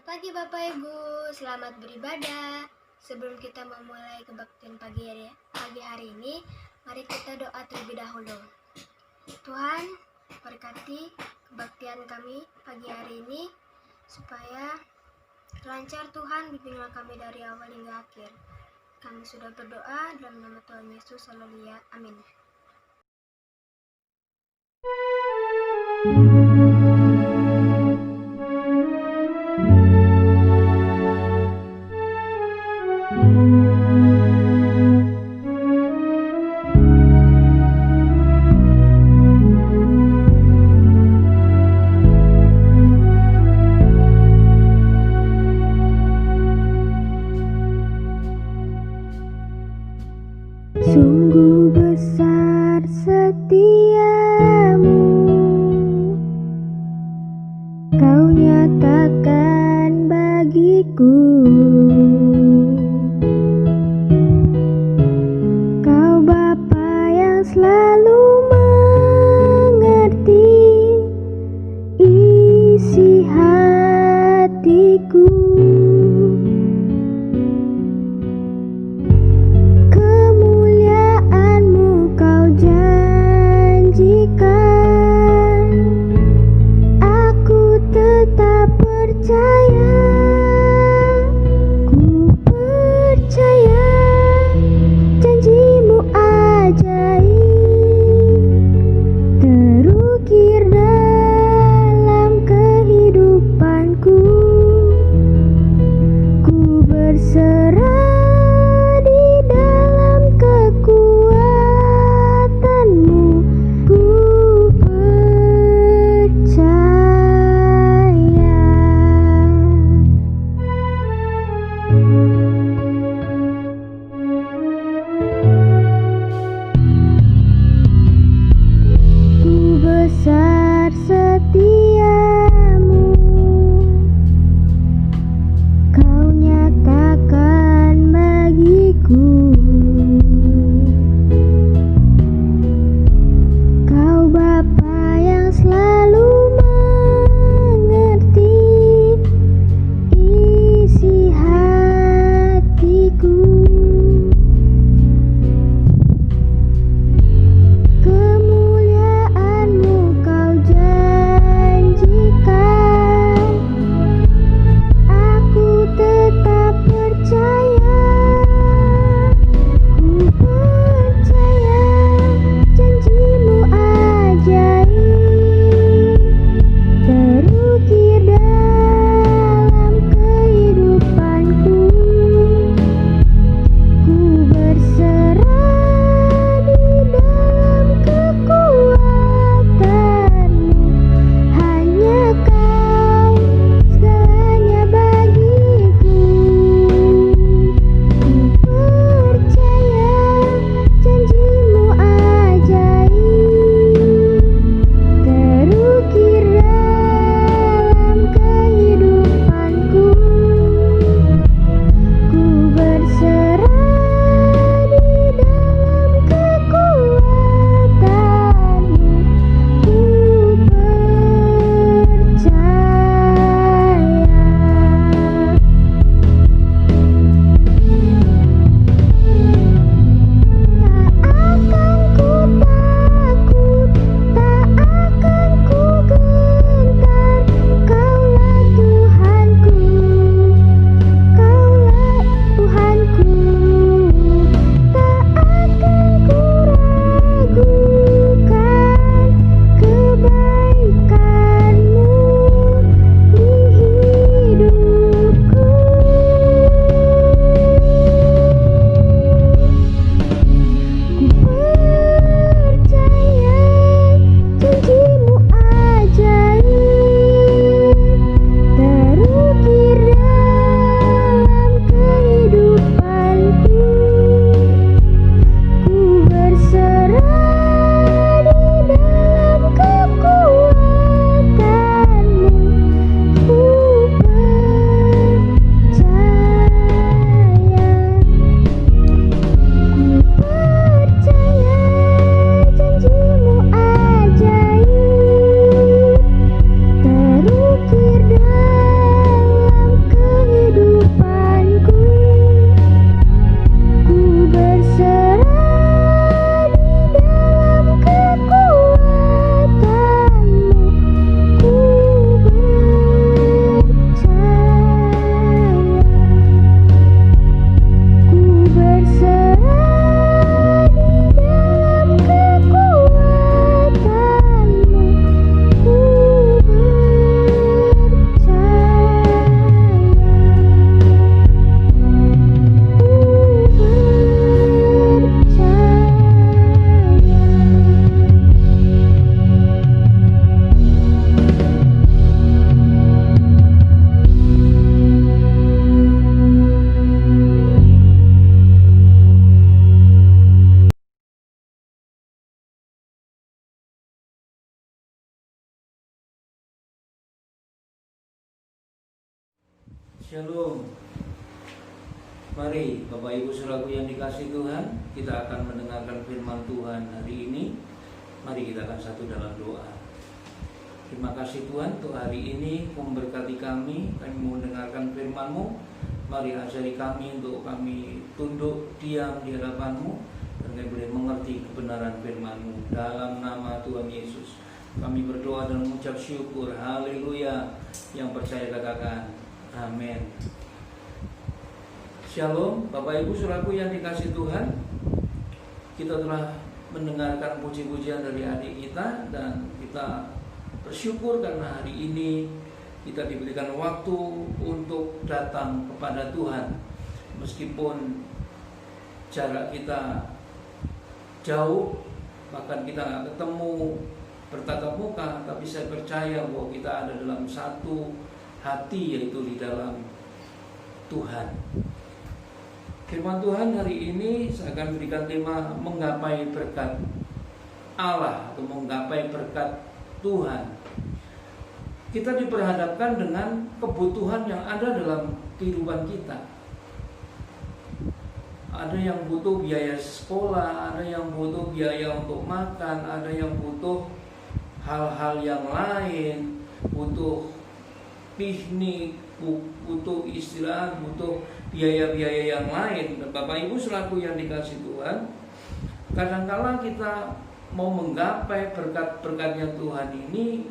Selamat pagi Bapak Ibu, selamat beribadah. Sebelum kita memulai kebaktian pagi hari ini, mari kita doa terlebih dahulu. Tuhan, berkati kebaktian kami pagi hari ini, supaya lancar Tuhan, bimbinglah kami dari awal hingga akhir. Kami sudah berdoa dalam nama Tuhan Yesus, haleluya, amin. Sungguh besar setiamu, Kau nyatakan bagiku. Kau Bapa yang selalu mengerti isi hatiku. Berserah di dalam kekuatan-Mu, ku percaya. Ku besar setiamu, Kau nyatakan Shalom. Mari Bapak Ibu Saudaraku yang dikasihi Tuhan, kita akan mendengarkan firman Tuhan hari ini. Mari kita akan satu dalam doa. Terima kasih Tuhan untuk hari ini memberkati kami mau mendengarkan firman-Mu. Mari ajari kami untuk kami tunduk diam di hadapan-Mu dan kami boleh mengerti kebenaran firman-Mu. Dalam nama Tuhan Yesus kami berdoa dan mengucap syukur. Haleluya. Yang percaya katakan amin. Shalom, Bapak Ibu Saudaraku yang dikasihi Tuhan. Kita telah mendengarkan puji-pujian dari adik kita dan kita bersyukur karena hari ini kita diberikan waktu untuk datang kepada Tuhan. Meskipun jarak kita jauh, bahkan kita nggak ketemu bertatap muka, tapi saya percaya bahwa kita ada dalam satu hati, yaitu di dalam Tuhan. Firman Tuhan hari ini saya akan berikan tema menggapai berkat Allah atau menggapai berkat Tuhan. Kita diperhadapkan dengan kebutuhan yang ada dalam kehidupan kita. Ada yang butuh biaya sekolah, ada yang butuh biaya untuk makan, ada yang butuh hal-hal yang lain, butuh piknik, butuh istirahat, butuh biaya-biaya yang lain. Dan Bapak Ibu selaku yang dikasihi Tuhan, kadang-kala kita mau menggapai berkat-berkatnya Tuhan ini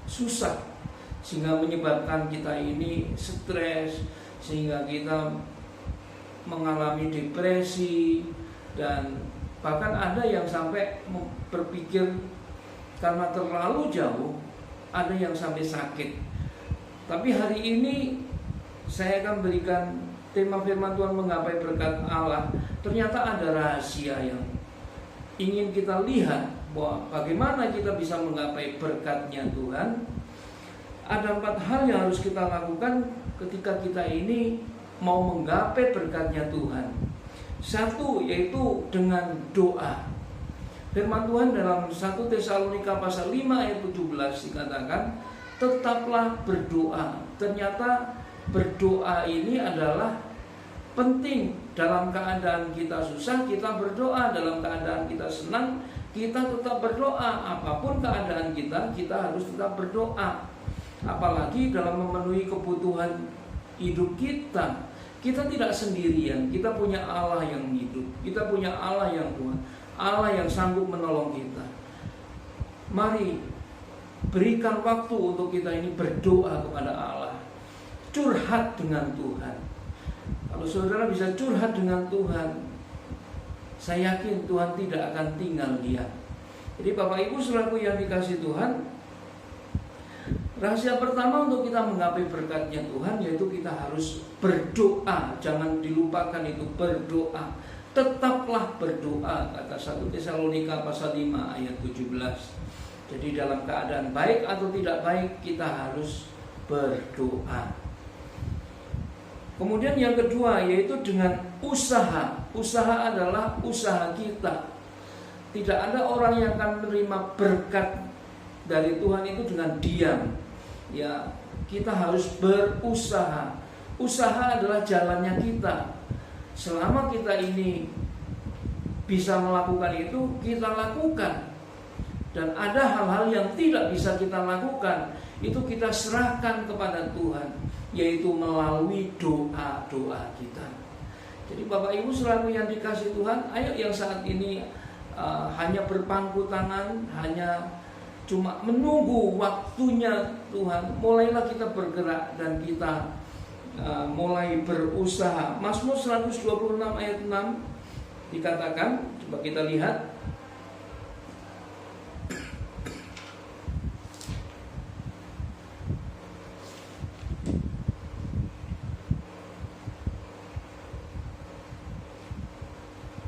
susah, sehingga menyebabkan kita ini stres, sehingga kita mengalami depresi, dan bahkan ada yang sampai berpikir karena terlalu jauh, ada yang sampai sakit. Tapi hari ini saya akan berikan tema firman Tuhan menggapai berkat Allah. Ternyata ada rahasia yang ingin kita lihat, bahwa bagaimana kita bisa menggapai berkatnya Tuhan. Ada 4 hal yang harus kita lakukan ketika kita ini mau menggapai berkatnya Tuhan. Satu, yaitu dengan doa. Firman Tuhan dalam 1 Tesalonika pasal 5 ayat 17 dikatakan, tetaplah berdoa. Ternyata berdoa ini adalah penting. Dalam keadaan kita susah, kita berdoa. Dalam keadaan kita senang, kita tetap berdoa. Apapun keadaan kita harus tetap berdoa. Apalagi dalam memenuhi kebutuhan hidup kita. Kita tidak sendirian, kita punya Allah yang hidup, kita punya Allah yang kuat, Allah yang sanggup menolong kita. Mari berikan waktu untuk kita ini berdoa kepada Allah, curhat dengan Tuhan. Kalau saudara bisa curhat dengan Tuhan, saya yakin Tuhan tidak akan tinggal diam. Jadi Bapak Ibu selaku yang dikasihi Tuhan, rahasia pertama untuk kita menggapai berkatnya Tuhan yaitu kita harus berdoa. Jangan dilupakan itu, berdoa. Tetaplah berdoa, kata 1 Tesalonika pasal 5 ayat 17. Jadi dalam keadaan baik atau tidak baik, kita harus berdoa. Kemudian yang kedua yaitu dengan usaha. Usaha adalah usaha kita. Tidak ada orang yang akan menerima berkat dari Tuhan itu dengan diam. Ya, kita harus berusaha. Usaha adalah jalannya kita. Selama kita ini bisa melakukan itu, kita lakukan. Dan ada hal-hal yang tidak bisa kita lakukan, itu kita serahkan kepada Tuhan, yaitu melalui doa-doa kita. Jadi Bapak Ibu selalu yang dikasihi Tuhan, ayo yang saat ini hanya berpangku tangan, hanya cuma menunggu waktunya Tuhan, mulailah kita bergerak dan kita mulai berusaha. Mazmur 126 ayat 6 dikatakan, coba kita lihat.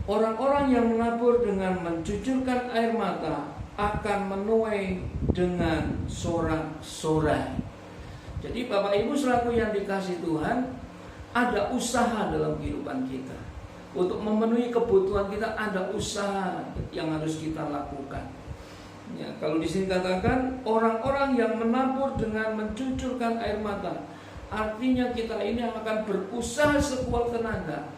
Orang-orang yang menabur dengan mencucurkan air mata akan menuai dengan sorak-sorai. Jadi Bapak Ibu selaku yang dikasihi Tuhan, ada usaha dalam kehidupan kita. Untuk memenuhi kebutuhan kita ada usaha yang harus kita lakukan. Ya, kalau di sini katakan orang-orang yang menabur dengan mencucurkan air mata artinya kita ini akan berusaha sekuat tenaga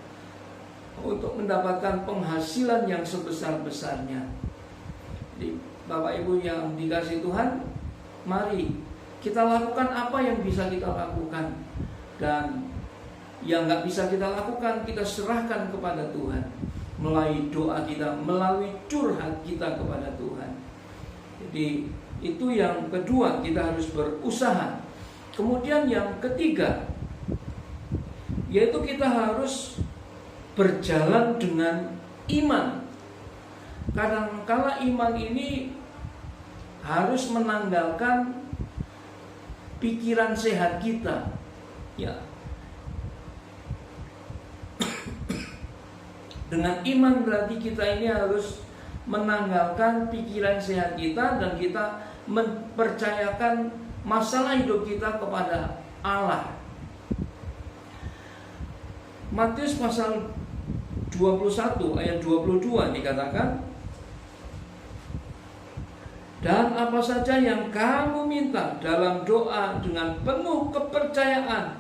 untuk mendapatkan penghasilan yang sebesar-besarnya. Jadi Bapak Ibu yang dikasihi Tuhan, mari kita lakukan apa yang bisa kita lakukan, dan yang nggak bisa kita lakukan kita serahkan kepada Tuhan melalui doa kita, melalui curhat kita kepada Tuhan. Jadi itu yang kedua, kita harus berusaha. Kemudian yang ketiga, yaitu kita harus berjalan dengan iman. Kadang-kala iman ini harus menanggalkan pikiran sehat kita, ya. Dengan iman berarti kita ini harus menanggalkan pikiran sehat kita dan kita mempercayakan masalah hidup kita kepada Allah. Matius pasal 21 ayat 22 dikatakan, dan apa saja yang kamu minta dalam doa dengan penuh kepercayaan,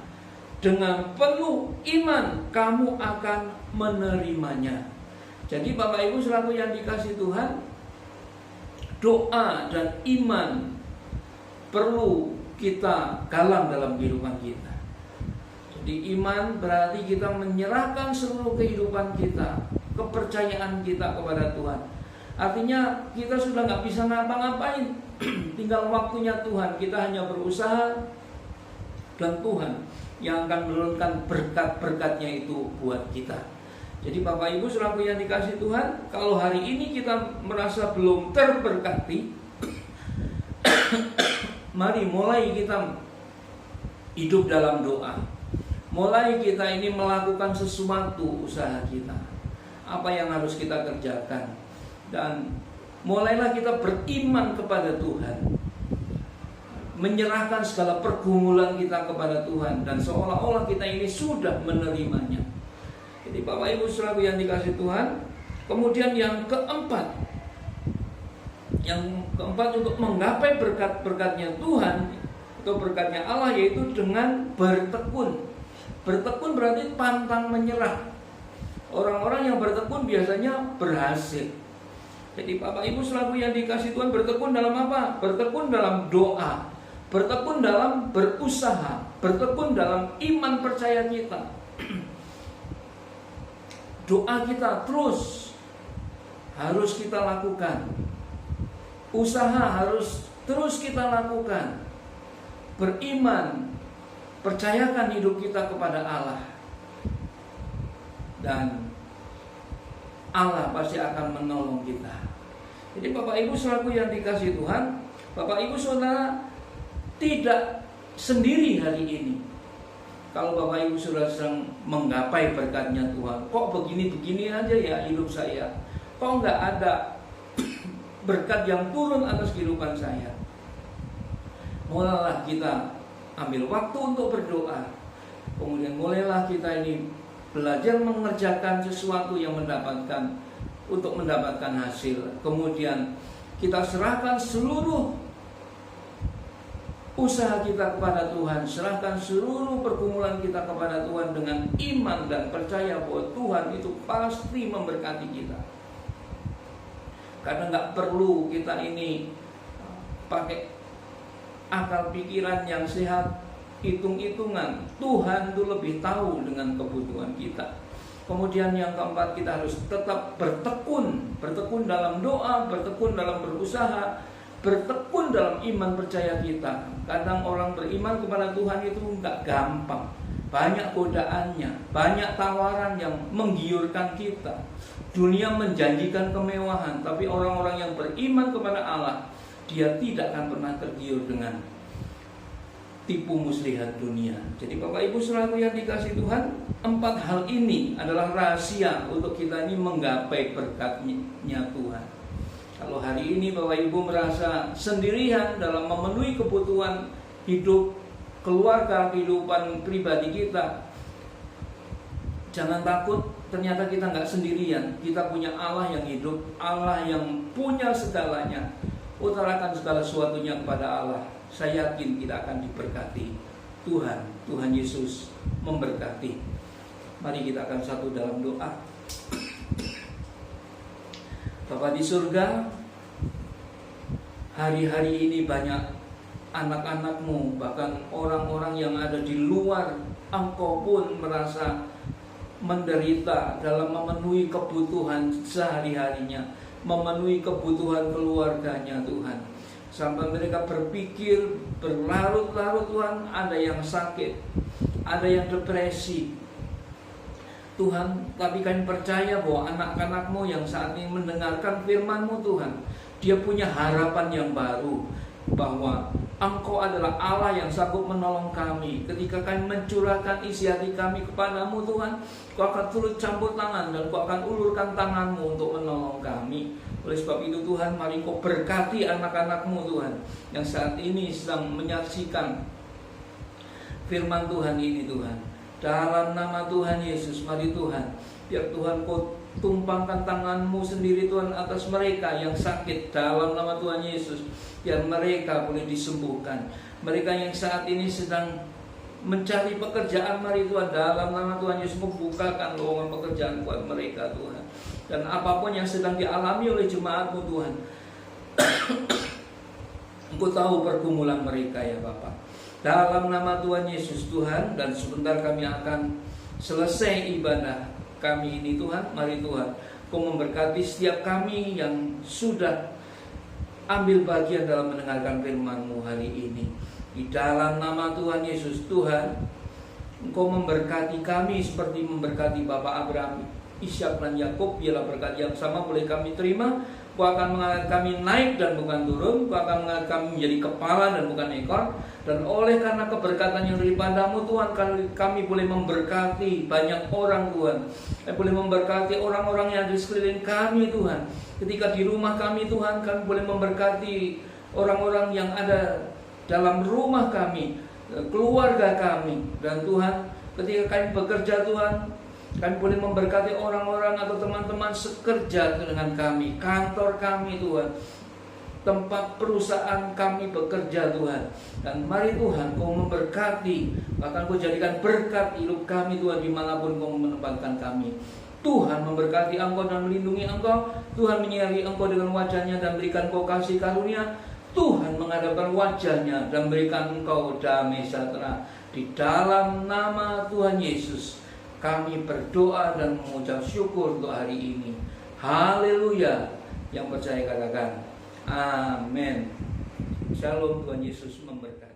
dengan penuh iman, kamu akan menerimanya. Jadi Bapak Ibu saudaraku yang dikasihi Tuhan, doa dan iman perlu kita galang dalam kehidupan kita. Jadi iman berarti kita menyerahkan seluruh kehidupan kita, kepercayaan kita kepada Tuhan. Artinya kita sudah nggak bisa ngapa-ngapain, tinggal waktunya Tuhan. Kita hanya berusaha dan Tuhan yang akan menurunkan berkat-berkatnya itu buat kita. Jadi Bapak Ibu saudaraku yang dikasihi Tuhan, kalau hari ini kita merasa belum terberkati, mari mulai kita hidup dalam doa. Mulai kita ini melakukan sesuatu usaha kita, apa yang harus kita kerjakan. Dan mulailah kita beriman kepada Tuhan, menyerahkan segala pergumulan kita kepada Tuhan, dan seolah-olah kita ini sudah menerimanya. Jadi Bapak Ibu saudaraku yang dikasihi Tuhan, kemudian yang keempat untuk menggapai berkat-berkatnya Tuhan atau berkatnya Allah, yaitu dengan bertekun. Bertekun berarti pantang menyerah. Orang-orang yang bertekun biasanya berhasil. Jadi Bapak Ibu saudaraku yang dikasihi Tuhan, bertekun dalam apa? Bertekun dalam doa, bertekun dalam berusaha, bertekun dalam iman percaya kita. Doa kita terus harus kita lakukan. Usaha harus terus kita lakukan. Beriman, percayakan hidup kita kepada Allah. Dan Allah pasti akan menolong kita. Jadi Bapak Ibu saudaraku yang dikasihi Tuhan, Bapak Ibu saudara tidak sendiri hari ini. Kalau Bapak Ibu saudara sedang menggapai berkatnya Tuhan, kok begini-begini aja ya hidup saya, kok nggak ada berkat yang turun atas kehidupan saya. Mulailah kita ambil waktu untuk berdoa. Kemudian mulailah kita ini belajar mengerjakan sesuatu yang untuk mendapatkan hasil. Kemudian kita serahkan seluruh usaha kita kepada Tuhan, serahkan seluruh pergumulan kita kepada Tuhan dengan iman dan percaya bahwa Tuhan itu pasti memberkati kita. Karena nggak perlu kita ini pakai akal pikiran yang sehat, hitung-hitungan. Tuhan itu lebih tahu dengan kebutuhan kita. Kemudian yang keempat, kita harus tetap bertekun dalam doa, bertekun dalam berusaha, bertekun dalam iman percaya kita. Kadang orang beriman kepada Tuhan itu nggak gampang, banyak godaannya, banyak tawaran yang menggiurkan kita. Dunia menjanjikan kemewahan, tapi orang-orang yang beriman kepada Allah, dia tidak akan pernah tergiur dengan tipu muslihat dunia. Jadi Bapak Ibu saudaraku yang dikasihi Tuhan, 4 hal ini adalah rahasia untuk kita ini menggapai berkatnya Tuhan. Kalau hari ini Bapak Ibu merasa sendirian dalam memenuhi kebutuhan hidup keluarga, kehidupan pribadi kita, jangan takut, ternyata kita nggak sendirian. Kita punya Allah yang hidup, Allah yang punya segalanya. Utarakan segala sesuatunya kepada Allah. Saya yakin kita akan diberkati. Tuhan Yesus memberkati. Mari kita akan satu dalam doa. Bapa di surga, hari-hari ini banyak anak-anak-Mu, bahkan orang-orang yang ada di luar Engkau pun merasa menderita dalam memenuhi kebutuhan sehari-harinya, memenuhi kebutuhan keluarganya Tuhan. Sampai mereka berpikir berlarut-larut Tuhan, ada yang sakit, ada yang depresi Tuhan. Tapi kami percaya bahwa anak-anak-Mu yang saat ini mendengarkan firman-Mu Tuhan, dia punya harapan yang baru, bahwa Engkau adalah Allah yang sanggup menolong kami. Ketika kami mencurahkan isi hati kami kepadamu Tuhan, Kau akan turut campur tangan dan Kau akan ulurkan tangan-Mu untuk menolong kami. Oleh sebab itu Tuhan, mari Kau berkati anak-anak-Mu Tuhan, yang saat ini sedang menyaksikan firman Tuhan ini Tuhan. Dalam nama Tuhan Yesus, mari Tuhan, biar Tuhan Kau tumpangkan tangan-Mu sendiri Tuhan atas mereka yang sakit dalam nama Tuhan Yesus, biar mereka boleh disembuhkan. Mereka yang saat ini sedang mencari pekerjaan, mari Tuhan, dalam nama Tuhan Yesus membukakan lowongan pekerjaan buat mereka Tuhan. Dan apapun yang sedang dialami oleh jemaat-Mu Tuhan, Engkau tahu pergumulan mereka ya Bapa. Dalam nama Tuhan Yesus Tuhan, dan sebentar kami akan selesai ibadah kami ini Tuhan. Mari Tuhan, Kau memberkati setiap kami yang sudah ambil bagian dalam mendengarkan firman-Mu hari ini. Di dalam nama Tuhan Yesus Tuhan, Engkau memberkati kami seperti memberkati Bapak Abraham, Ishak dan Yakub. Biarlah berkat yang sama boleh kami terima. Kau akan mengangkat kami naik dan bukan turun. Kau akan mengangkat kami menjadi kepala dan bukan ekor. Dan oleh karena keberkatan yang daripada-Mu Tuhan, kami boleh memberkati banyak orang Tuhan. Kami boleh memberkati orang-orang yang di sekeliling kami Tuhan. Ketika di rumah kami Tuhan, kami boleh memberkati orang-orang yang ada dalam rumah kami, keluarga kami. Dan Tuhan, ketika kami bekerja Tuhan, kami boleh memberkati orang-orang atau teman-teman sekerja dengan kami, kantor kami Tuhan, tempat perusahaan kami bekerja Tuhan. Dan mari Tuhan, Kau memberkati, bahkan Kau jadikan berkat hidup kami Tuhan, dimanapun Kau menempatkan kami. Tuhan memberkati Engkau dan melindungi Engkau. Tuhan menyinari Engkau dengan wajah-Nya dan berikan Kau kasih karunia. Tuhan menghadapkan wajah-Nya dan berikan Engkau damai sejahtera. Di dalam nama Tuhan Yesus kami berdoa dan mengucap syukur untuk hari ini. Haleluya. Yang percaya katakan amin. Shalom. Tuhan Yesus memberkati.